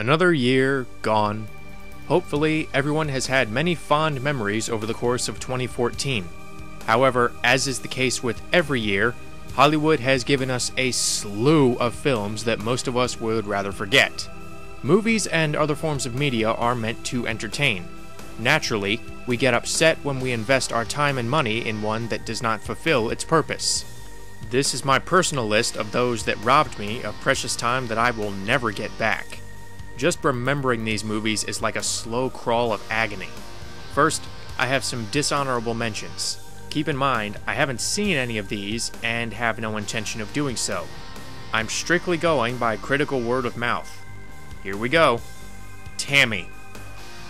Another year gone. Hopefully, everyone has had many fond memories over the course of 2014. However, as is the case with every year, Hollywood has given us a slew of films that most of us would rather forget. Movies and other forms of media are meant to entertain. Naturally, we get upset when we invest our time and money in one that does not fulfill its purpose. This is my personal list of those that robbed me of precious time that I will never get back. Just remembering these movies is like a slow crawl of agony. First, I have some dishonorable mentions. Keep in mind, I haven't seen any of these and have no intention of doing so. I'm strictly going by critical word of mouth. Here we go. Tammy.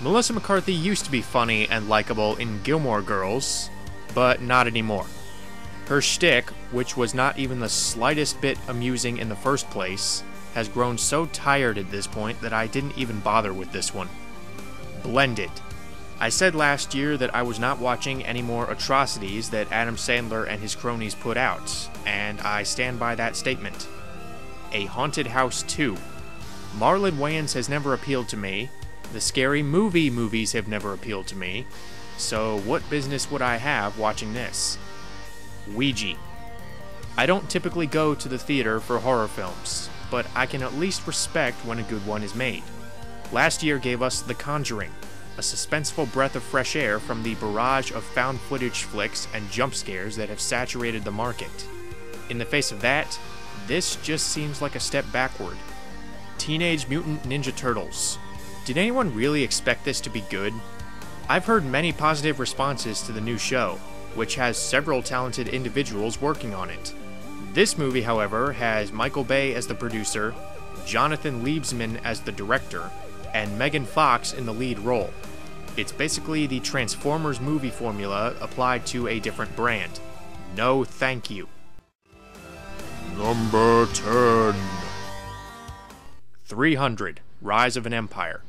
Melissa McCarthy used to be funny and likable in Gilmore Girls, but not anymore. Her shtick, which was not even the slightest bit amusing in the first place, has grown so tired at this point that I didn't even bother with this one. Blended. I said last year that I was not watching any more atrocities that Adam Sandler and his cronies put out, and I stand by that statement. A Haunted House 2. Marlon Wayans has never appealed to me, the scary movies have never appealed to me, so what business would I have watching this? Ouija. I don't typically go to the theater for horror films, but I can at least respect when a good one is made. Last year gave us The Conjuring, a suspenseful breath of fresh air from the barrage of found footage flicks and jump scares that have saturated the market. In the face of that, this just seems like a step backward. Teenage Mutant Ninja Turtles. Did anyone really expect this to be good? I've heard many positive responses to the new show, which has several talented individuals working on it. This movie, however, has Michael Bay as the producer, Jonathan Liebesman as the director, and Megan Fox in the lead role. It's basically the Transformers movie formula applied to a different brand. No thank you. Number 10. 300, Rise of an Empire.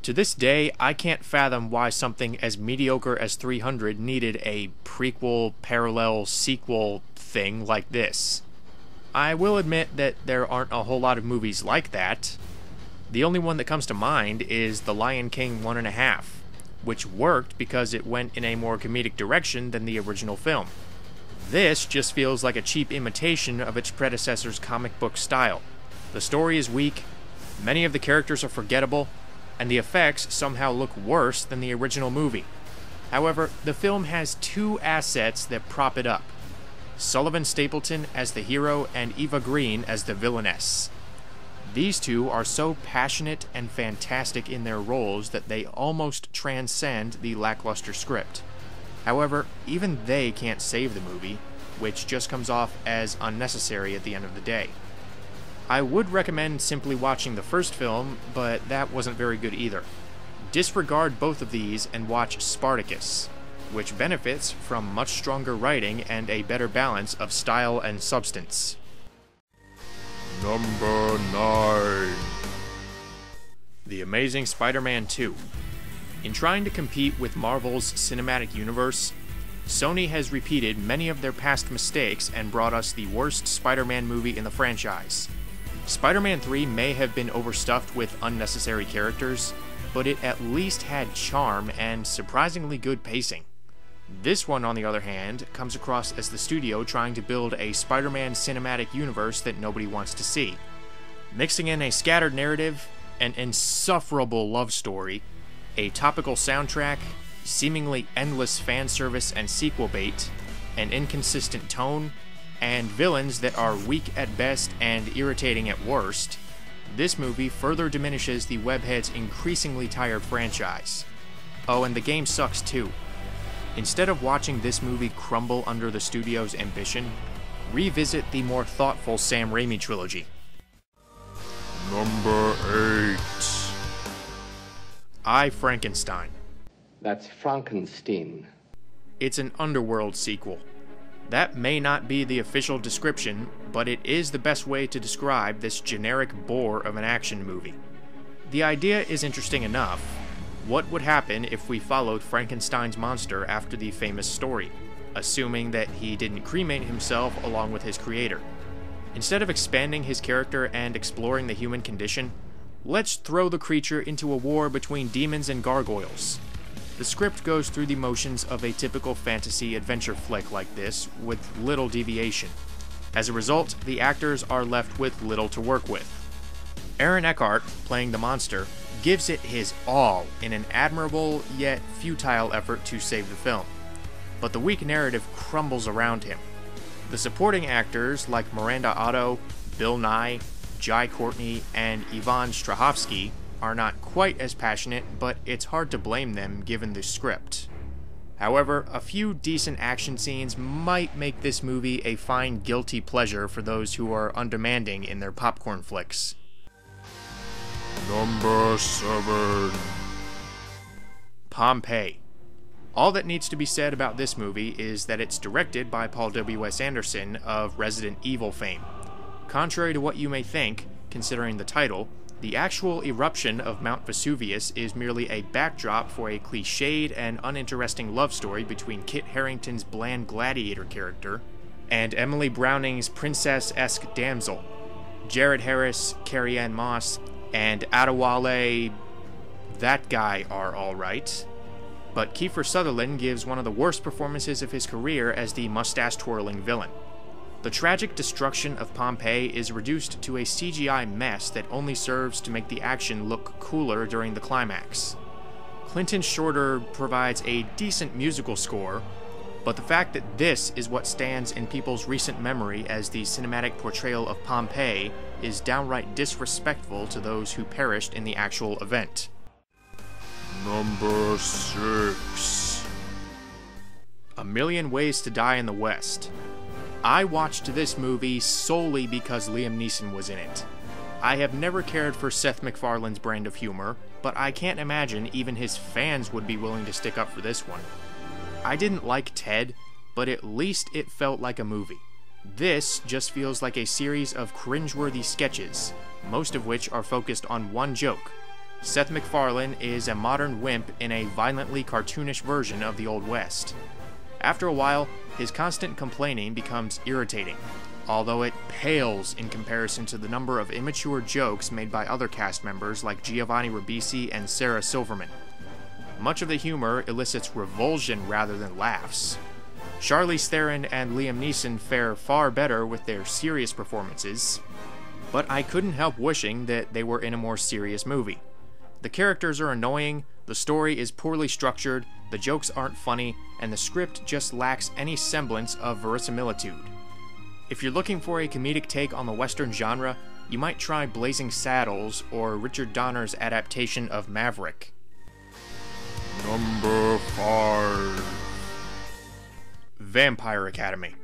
To this day, I can't fathom why something as mediocre as 300 needed a prequel, parallel, sequel thing like this. I will admit that there aren't a whole lot of movies like that. The only one that comes to mind is The Lion King 1.5, which worked because it went in a more comedic direction than the original film. This just feels like a cheap imitation of its predecessor's comic book style. The story is weak, many of the characters are forgettable, and the effects somehow look worse than the original movie. However, the film has two assets that prop it up. Sullivan Stapleton as the hero and Eva Green as the villainess. These two are so passionate and fantastic in their roles that they almost transcend the lackluster script. However, even they can't save the movie, which just comes off as unnecessary at the end of the day. I would recommend simply watching the first film, but that wasn't very good either. Disregard both of these and watch Spartacus, which benefits from much stronger writing and a better balance of style and substance. Number 9. The Amazing Spider-Man 2. In trying to compete with Marvel's cinematic universe, Sony has repeated many of their past mistakes and brought us the worst Spider-Man movie in the franchise. Spider-Man 3 may have been overstuffed with unnecessary characters, but it at least had charm and surprisingly good pacing. This one, on the other hand, comes across as the studio trying to build a Spider-Man cinematic universe that nobody wants to see. Mixing in a scattered narrative, an insufferable love story, a topical soundtrack, seemingly endless fan service and sequel bait, an inconsistent tone, and villains that are weak at best and irritating at worst, this movie further diminishes the webhead's increasingly tired franchise. Oh, and the game sucks too. Instead of watching this movie crumble under the studio's ambition, revisit the more thoughtful Sam Raimi trilogy. Number 8. I, Frankenstein. That's Frankenstein. It's an underworld sequel. That may not be the official description, but it is the best way to describe this generic bore of an action movie. The idea is interesting enough. What would happen if we followed Frankenstein's monster after the famous story, assuming that he didn't cremate himself along with his creator? Instead of expanding his character and exploring the human condition, Let's throw the creature into a war between demons and gargoyles. The script goes through the motions of a typical fantasy adventure flick like this, with little deviation. As a result, the actors are left with little to work with. Aaron Eckhart, playing the monster, gives it his all in an admirable yet futile effort to save the film. But the weak narrative crumbles around him. The supporting actors like Miranda Otto, Bill Nye, Jai Courtney, and Ivan Strahovski are not quite as passionate, but it's hard to blame them given the script. However, a few decent action scenes might make this movie a fine guilty pleasure for those who are undemanding in their popcorn flicks. Number 7. Pompeii. All that needs to be said about this movie is that it's directed by Paul W.S. Anderson of Resident Evil fame. Contrary to what you may think, considering the title, the actual eruption of Mount Vesuvius is merely a backdrop for a cliched and uninteresting love story between Kit Harington's bland gladiator character and Emily Browning's princess-esque damsel. Jared Harris, Carrie-Anne Moss, and Adewale, that guy, are alright. But Kiefer Sutherland gives one of the worst performances of his career as the mustache-twirling villain. The tragic destruction of Pompeii is reduced to a CGI mess that only serves to make the action look cooler during the climax. Clinton Shorter provides a decent musical score, but the fact that this is what stands in people's recent memory as the cinematic portrayal of Pompeii is downright disrespectful to those who perished in the actual event. Number 6. A Million Ways to Die in the West. I watched this movie solely because Liam Neeson was in it. I have never cared for Seth MacFarlane's brand of humor, but I can't imagine even his fans would be willing to stick up for this one. I didn't like Ted, but at least it felt like a movie. This just feels like a series of cringeworthy sketches, most of which are focused on one joke. Seth MacFarlane is a modern wimp in a violently cartoonish version of the Old West. After a while, his constant complaining becomes irritating, although it pales in comparison to the number of immature jokes made by other cast members like Giovanni Ribisi and Sarah Silverman. Much of the humor elicits revulsion rather than laughs. Charlize Theron and Liam Neeson fare far better with their serious performances, but I couldn't help wishing that they were in a more serious movie. The characters are annoying, the story is poorly structured, the jokes aren't funny, and the script just lacks any semblance of verisimilitude. If you're looking for a comedic take on the Western genre, you might try Blazing Saddles or Richard Donner's adaptation of Maverick. Number 5. Vampire Academy.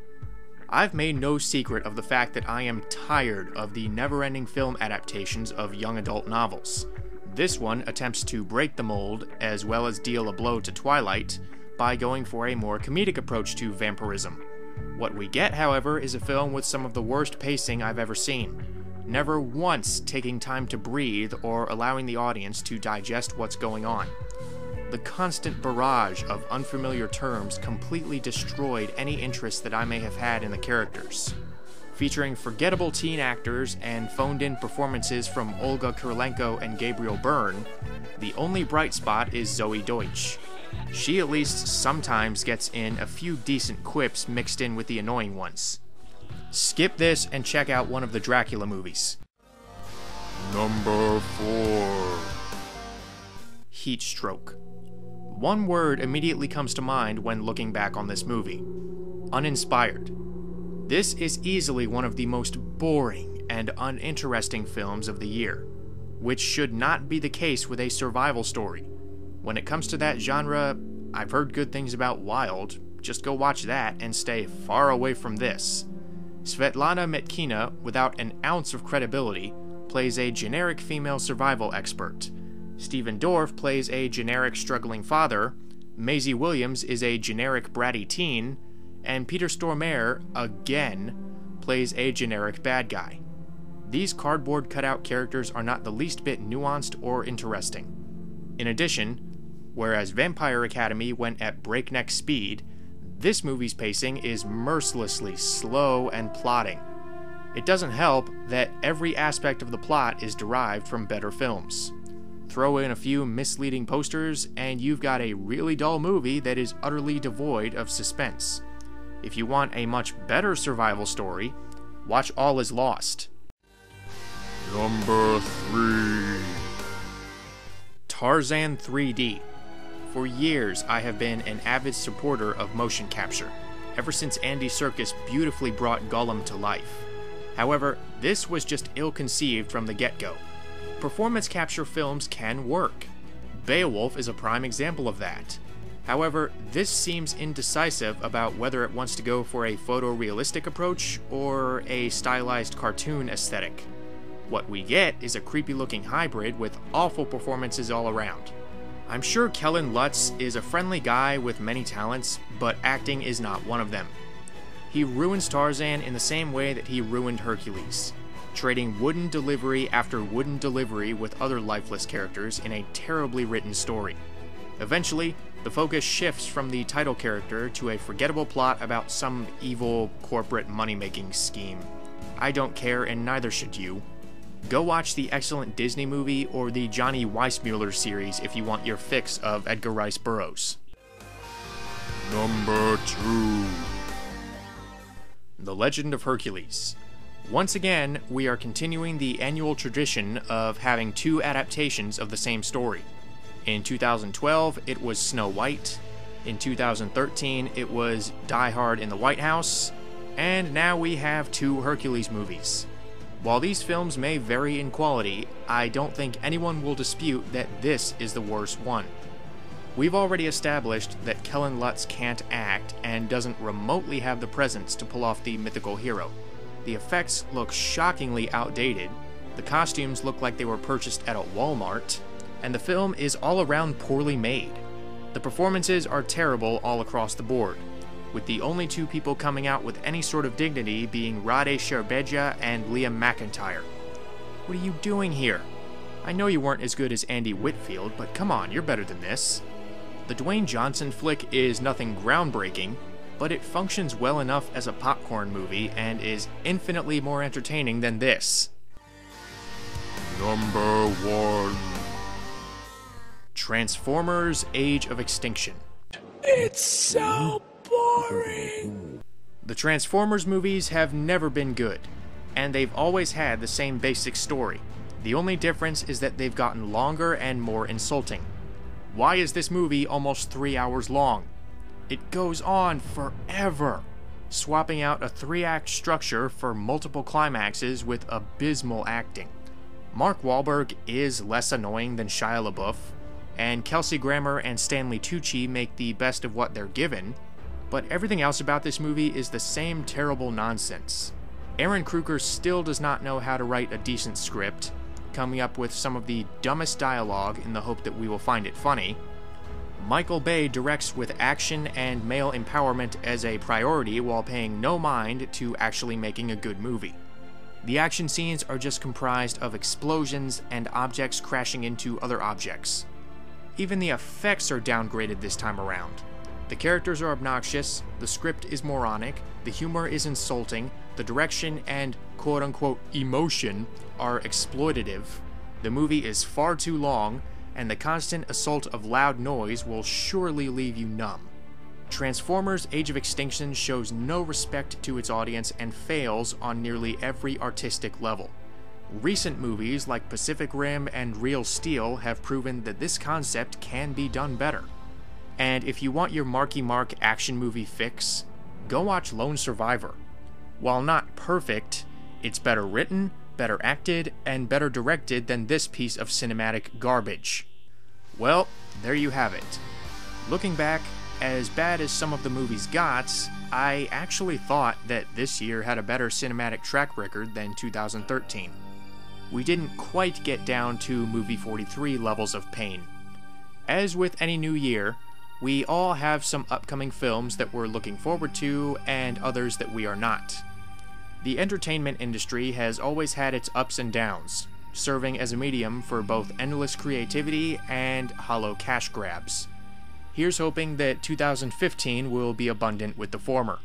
I've made no secret of the fact that I am tired of the never-ending film adaptations of young adult novels. This one attempts to break the mold, as well as deal a blow to Twilight, by going for a more comedic approach to vampirism. What we get, however, is a film with some of the worst pacing I've ever seen, never once taking time to breathe or allowing the audience to digest what's going on. The constant barrage of unfamiliar terms completely destroyed any interest that I may have had in the characters. Featuring forgettable teen actors and phoned-in performances from Olga Kurylenko and Gabriel Byrne, the only bright spot is Zoe Deutsch. She at least sometimes gets in a few decent quips mixed in with the annoying ones. Skip this and check out one of the Dracula movies. Number 4. Heatstroke. One word immediately comes to mind when looking back on this movie: uninspired. This is easily one of the most boring and uninteresting films of the year, which should not be the case with a survival story. When it comes to that genre, I've heard good things about Wild. Just go watch that and stay far away from this. Svetlana Metkina, without an ounce of credibility, plays a generic female survival expert. Stephen Dorff plays a generic struggling father, Maisie Williams is a generic bratty teen, and Peter Stormare, again, plays a generic bad guy. These cardboard cutout characters are not the least bit nuanced or interesting. In addition, whereas Vampire Academy went at breakneck speed, this movie's pacing is mercilessly slow and plodding. It doesn't help that every aspect of the plot is derived from better films. Throw in a few misleading posters, and you've got a really dull movie that is utterly devoid of suspense. If you want a much better survival story, watch All Is Lost. Number 3. Tarzan 3D. For years, I have been an avid supporter of motion capture, ever since Andy Serkis beautifully brought Gollum to life. However, this was just ill-conceived from the get-go. Performance capture films can work. Beowulf is a prime example of that. However, this seems indecisive about whether it wants to go for a photorealistic approach or a stylized cartoon aesthetic. What we get is a creepy-looking hybrid with awful performances all around. I'm sure Kellen Lutz is a friendly guy with many talents, but acting is not one of them. He ruins Tarzan in the same way that he ruined Hercules, trading wooden delivery after wooden delivery with other lifeless characters in a terribly written story. Eventually, the focus shifts from the title character to a forgettable plot about some evil corporate money-making scheme. I don't care, and neither should you. Go watch the excellent Disney movie or the Johnny Weissmuller series if you want your fix of Edgar Rice Burroughs. Number 2. The Legend of Hercules. Once again, we are continuing the annual tradition of having 2 adaptations of the same story. In 2012, it was Snow White. In 2013, it was Die Hard in the White House. And now we have 2 Hercules movies. While these films may vary in quality, I don't think anyone will dispute that this is the worst one. We've already established that Kellen Lutz can't act and doesn't remotely have the presence to pull off the mythical hero. The effects look shockingly outdated, the costumes look like they were purchased at a Walmart, and the film is all around poorly made. The performances are terrible all across the board, with the only 2 people coming out with any sort of dignity being Rade Sherbeja and Liam McIntyre. What are you doing here? I know you weren't as good as Andy Whitfield, but come on, you're better than this. The Dwayne Johnson flick is nothing groundbreaking, but it functions well enough as a popcorn movie and is infinitely more entertaining than this. Number 1. Transformers: Age of Extinction. It's so boring. The Transformers movies have never been good, and they've always had the same basic story. The only difference is that they've gotten longer and more insulting. Why is this movie almost 3 hours long? It goes on forever, swapping out a 3-act structure for multiple climaxes with abysmal acting. Mark Wahlberg is less annoying than Shia LaBeouf, and Kelsey Grammer and Stanley Tucci make the best of what they're given, but everything else about this movie is the same terrible nonsense. Aaron Kruger still does not know how to write a decent script, coming up with some of the dumbest dialogue in the hope that we will find it funny. Michael Bay directs with action and male empowerment as a priority while paying no mind to actually making a good movie. The action scenes are just comprised of explosions and objects crashing into other objects. Even the effects are downgraded this time around. The characters are obnoxious, the script is moronic, the humor is insulting, the direction and quote-unquote emotion are exploitative, the movie is far too long, and the constant assault of loud noise will surely leave you numb. Transformers: Age of Extinction shows no respect to its audience and fails on nearly every artistic level. Recent movies like Pacific Rim and Real Steel have proven that this concept can be done better. And if you want your Marky Mark action movie fix, go watch Lone Survivor. While not perfect, it's better written, better acted, and better directed than this piece of cinematic garbage. Well, there you have it. Looking back, as bad as some of the movies got, I actually thought that this year had a better cinematic track record than 2013. We didn't quite get down to movie 43 levels of pain. As with any new year, we all have some upcoming films that we're looking forward to and others that we are not. The entertainment industry has always had its ups and downs, serving as a medium for both endless creativity and hollow cash grabs. Here's hoping that 2015 will be abundant with the former.